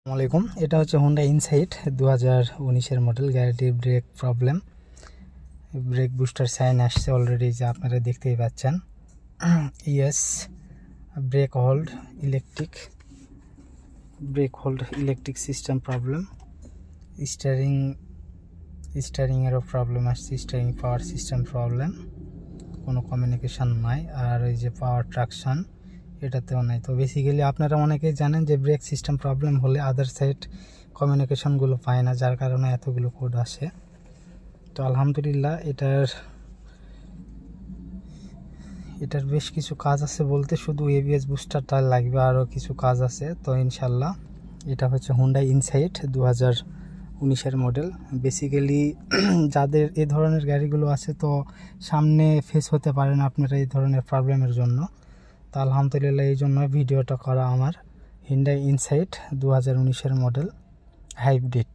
আসসালামাইকুম। এটা হচ্ছে হোন্ডা ইনসাইট 2019-এর মডেল। গাড়িটির brake problem, brake booster sign আসছে অলরেডি, যে আপনারা দেখতেই পাচ্ছেন। Yes, brake hold electric system problem, স্টিয়ারিংয়েরও প্রবলেম আসছে, স্টিয়ারিং পাওয়ার সিস্টেম প্রবলেম, কোনো কমিউনিকেশান নাই। আর এই যে পাওয়ার ট্রাকশন এটাতেও নাই। তো বেসিক্যালি আপনারা অনেকেই জানেন যে ব্রেক সিস্টেম প্রবলেম হলে আদার সাইড কমিউনিকেশনগুলো পায় না, যার কারণে এতগুলো কোড আসে। তো আলহামদুলিল্লাহ এটার বেশ কিছু কাজ আছে, বলতে শুধু এবিএস বুস্টারটা লাগবে, আরও কিছু কাজ আছে। তো ইনশাল্লাহ এটা হচ্ছে হোন্ডা ইনসাইট 2019-এর মডেল। বেসিক্যালি যাদের এই ধরনের গাড়িগুলো আছে, তো সামনে ফেস হতে পারেন আপনারা এই ধরনের প্রবলেমের জন্য। তো আলহামদুলিল্লাহ এই জন্য ভিডিওটা করা আমার। হোন্ডা ইনসাইট 2019-এর মডেল হাইব্রিড।